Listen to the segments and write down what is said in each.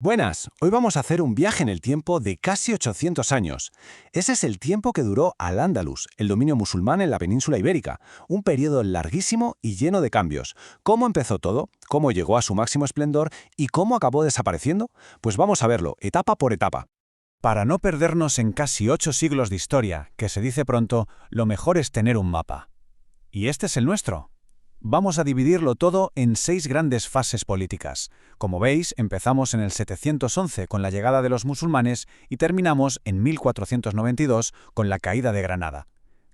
Buenas, hoy vamos a hacer un viaje en el tiempo de casi 800 años. Ese es el tiempo que duró Al-Ándalus, el dominio musulmán en la península ibérica, un periodo larguísimo y lleno de cambios. ¿Cómo empezó todo? ¿Cómo llegó a su máximo esplendor? ¿Y cómo acabó desapareciendo? Pues vamos a verlo, etapa por etapa. Para no perdernos en casi 8 siglos de historia, que se dice pronto, lo mejor es tener un mapa. Y este es el nuestro. Vamos a dividirlo todo en 6 grandes fases políticas. Como veis, empezamos en el 711 con la llegada de los musulmanes y terminamos en 1492 con la caída de Granada.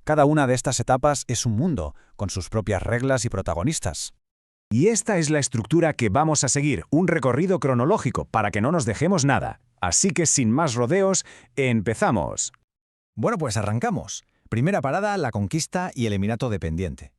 Cada una de estas etapas es un mundo, con sus propias reglas y protagonistas. Y esta es la estructura que vamos a seguir, un recorrido cronológico para que no nos dejemos nada. Así que sin más rodeos, empezamos. Bueno, pues arrancamos. Primera parada, la conquista y el Emirato dependiente.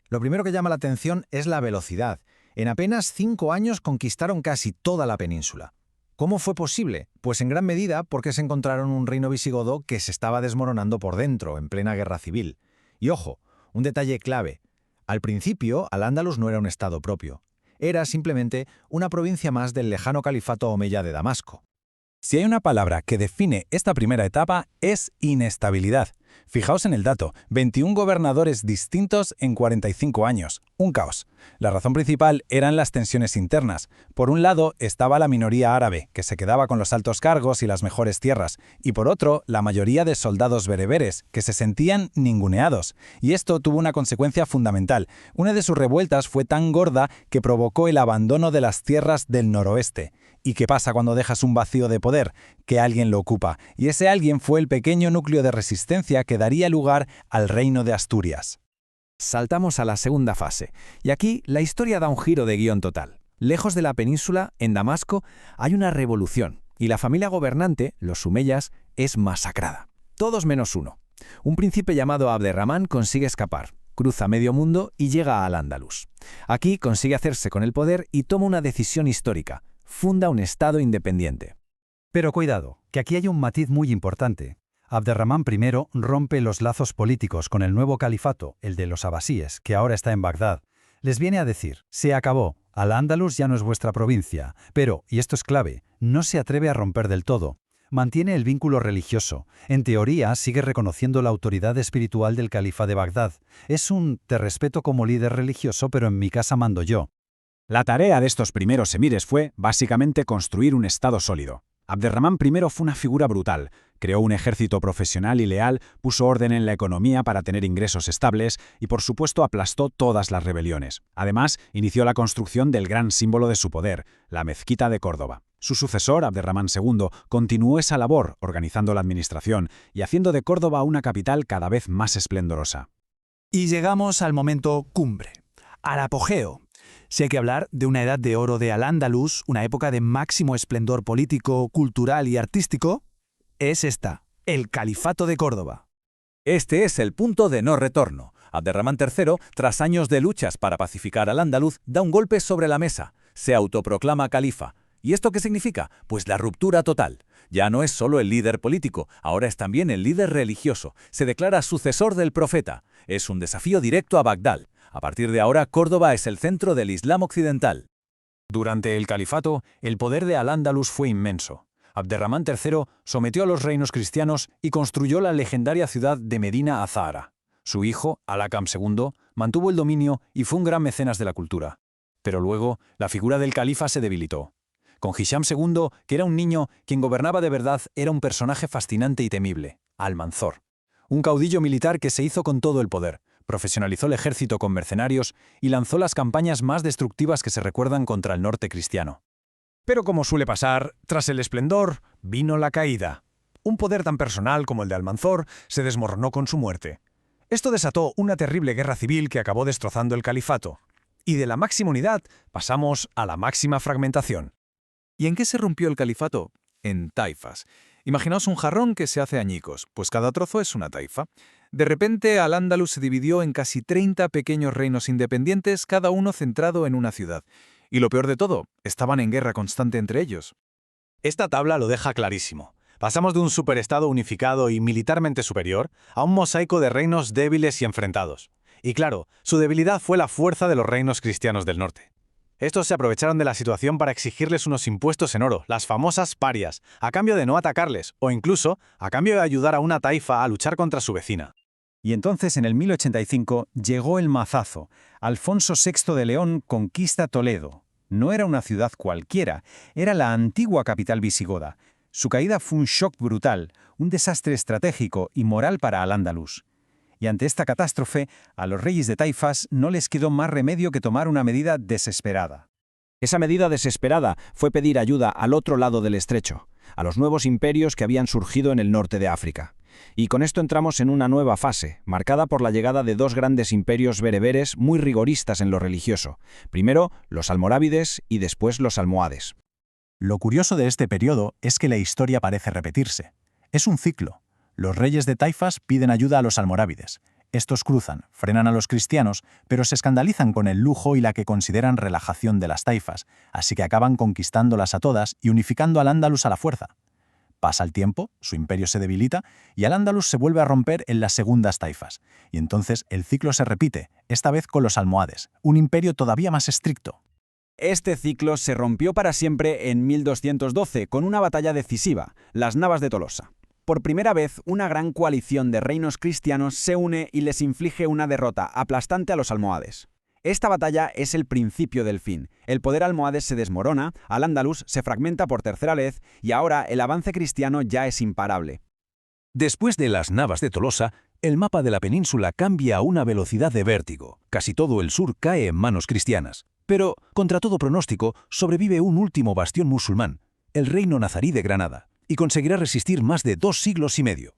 Lo primero que llama la atención es la velocidad. En apenas 5 años conquistaron casi toda la península. ¿Cómo fue posible? Pues en gran medida porque se encontraron un reino visigodo que se estaba desmoronando por dentro, en plena guerra civil. Y ojo, un detalle clave. Al principio, Al-Ándalus no era un estado propio. Era simplemente una provincia más del lejano califato omeya de Damasco. Si hay una palabra que define esta primera etapa, es inestabilidad. Fijaos en el dato, 21 gobernadores distintos en 45 años. Un caos. La razón principal eran las tensiones internas. Por un lado estaba la minoría árabe, que se quedaba con los altos cargos y las mejores tierras, y por otro, la mayoría de soldados bereberes, que se sentían ninguneados. Y esto tuvo una consecuencia fundamental. Una de sus revueltas fue tan gorda que provocó el abandono de las tierras del noroeste. ¿Y qué pasa cuando dejas un vacío de poder? Que alguien lo ocupa. Y ese alguien fue el pequeño núcleo de resistencia que daría lugar al reino de Asturias. Saltamos a la segunda fase, y aquí la historia da un giro de guión total. Lejos de la península, en Damasco, hay una revolución, y la familia gobernante, los umeyas, es masacrada. Todos menos uno. Un príncipe llamado Abderramán consigue escapar, cruza medio mundo y llega a Al-Ándalus. Aquí consigue hacerse con el poder y toma una decisión histórica. Funda un estado independiente. Pero cuidado, que aquí hay un matiz muy importante. Abderramán I rompe los lazos políticos con el nuevo califato, el de los abasíes, que ahora está en Bagdad. Les viene a decir, se acabó, Al-Ándalus ya no es vuestra provincia, pero, y esto es clave, no se atreve a romper del todo. Mantiene el vínculo religioso. En teoría, sigue reconociendo la autoridad espiritual del califa de Bagdad. Es un te respeto como líder religioso, pero en mi casa mando yo. La tarea de estos primeros emires fue, básicamente, construir un estado sólido. Abderramán I fue una figura brutal. Creó un ejército profesional y leal, puso orden en la economía para tener ingresos estables y, por supuesto, aplastó todas las rebeliones. Además, inició la construcción del gran símbolo de su poder, la mezquita de Córdoba. Su sucesor, Abderramán II, continuó esa labor, organizando la administración y haciendo de Córdoba una capital cada vez más esplendorosa. Y llegamos al momento cumbre, al apogeo. Si hay que hablar de una edad de oro de Al-Ándalus, una época de máximo esplendor político, cultural y artístico, es esta, el Califato de Córdoba. Este es el punto de no retorno. Abderramán III, tras años de luchas para pacificar Al-Ándalus, da un golpe sobre la mesa, se autoproclama califa. ¿Y esto qué significa? Pues la ruptura total. Ya no es solo el líder político, ahora es también el líder religioso. Se declara sucesor del profeta. Es un desafío directo a Bagdad. A partir de ahora, Córdoba es el centro del Islam occidental. Durante el califato, el poder de Al-Ándalus fue inmenso. Abderramán III sometió a los reinos cristianos y construyó la legendaria ciudad de Medina Azahara. Su hijo, Al-Hakam II, mantuvo el dominio y fue un gran mecenas de la cultura. Pero luego, la figura del califa se debilitó. Con Hisham II, que era un niño, quien gobernaba de verdad era un personaje fascinante y temible, Almanzor. Un caudillo militar que se hizo con todo el poder. Profesionalizó el ejército con mercenarios y lanzó las campañas más destructivas que se recuerdan contra el norte cristiano. Pero como suele pasar, tras el esplendor, vino la caída. Un poder tan personal como el de Almanzor se desmoronó con su muerte. Esto desató una terrible guerra civil que acabó destrozando el califato. Y de la máxima unidad pasamos a la máxima fragmentación. ¿Y en qué se rompió el califato? En taifas. Imaginaos un jarrón que se hace añicos, pues cada trozo es una taifa. De repente, Al-Ándalus se dividió en casi 30 pequeños reinos independientes, cada uno centrado en una ciudad. Y lo peor de todo, estaban en guerra constante entre ellos. Esta tabla lo deja clarísimo. Pasamos de un superestado unificado y militarmente superior a un mosaico de reinos débiles y enfrentados. Y claro, su debilidad fue la fuerza de los reinos cristianos del norte. Estos se aprovecharon de la situación para exigirles unos impuestos en oro, las famosas parias, a cambio de no atacarles, o incluso a cambio de ayudar a una taifa a luchar contra su vecina. Y entonces, en el 1085, llegó el mazazo. Alfonso VI de León conquista Toledo. No era una ciudad cualquiera, era la antigua capital visigoda. Su caída fue un shock brutal, un desastre estratégico y moral para Al-Ándalus. Y ante esta catástrofe, a los reyes de Taifas no les quedó más remedio que tomar una medida desesperada. Esa medida desesperada fue pedir ayuda al otro lado del estrecho, a los nuevos imperios que habían surgido en el norte de África. Y con esto entramos en una nueva fase, marcada por la llegada de dos grandes imperios bereberes muy rigoristas en lo religioso. Primero, los almorávides y después los almohades. Lo curioso de este periodo es que la historia parece repetirse. Es un ciclo. Los reyes de Taifas piden ayuda a los almorávides. Estos cruzan, frenan a los cristianos, pero se escandalizan con el lujo y la que consideran relajación de las taifas, así que acaban conquistándolas a todas y unificando al Ándalus a la fuerza. Pasa el tiempo, su imperio se debilita y Al-Ándalus se vuelve a romper en las segundas taifas. Y entonces el ciclo se repite, esta vez con los almohades, un imperio todavía más estricto. Este ciclo se rompió para siempre en 1212 con una batalla decisiva, las Navas de Tolosa. Por primera vez, una gran coalición de reinos cristianos se une y les inflige una derrota aplastante a los almohades. Esta batalla es el principio del fin. El poder almohade se desmorona, Al-Ándalus se fragmenta por tercera vez y ahora el avance cristiano ya es imparable. Después de las Navas de Tolosa, el mapa de la península cambia a una velocidad de vértigo. Casi todo el sur cae en manos cristianas. Pero, contra todo pronóstico, sobrevive un último bastión musulmán, el reino nazarí de Granada, y conseguirá resistir más de 2 siglos y medio.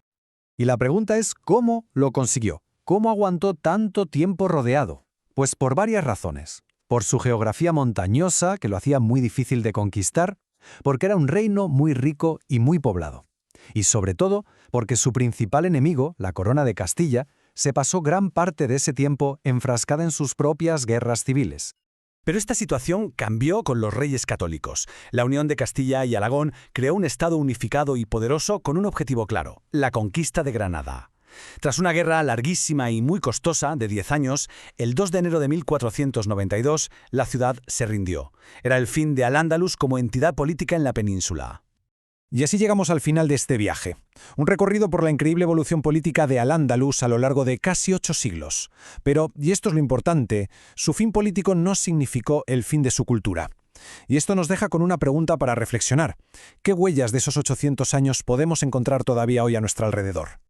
Y la pregunta es, ¿cómo lo consiguió? ¿Cómo aguantó tanto tiempo rodeado? Pues por varias razones. Por su geografía montañosa, que lo hacía muy difícil de conquistar, porque era un reino muy rico y muy poblado. Y sobre todo, porque su principal enemigo, la corona de Castilla, se pasó gran parte de ese tiempo enfrascada en sus propias guerras civiles. Pero esta situación cambió con los reyes católicos. La unión de Castilla y Aragón creó un estado unificado y poderoso con un objetivo claro, la conquista de Granada. Tras una guerra larguísima y muy costosa de 10 años, el 2 de enero de 1492, la ciudad se rindió. Era el fin de Al-Ándalus como entidad política en la península. Y así llegamos al final de este viaje. Un recorrido por la increíble evolución política de Al-Ándalus a lo largo de casi 8 siglos. Pero, y esto es lo importante, su fin político no significó el fin de su cultura. Y esto nos deja con una pregunta para reflexionar. ¿Qué huellas de esos 800 años podemos encontrar todavía hoy a nuestro alrededor?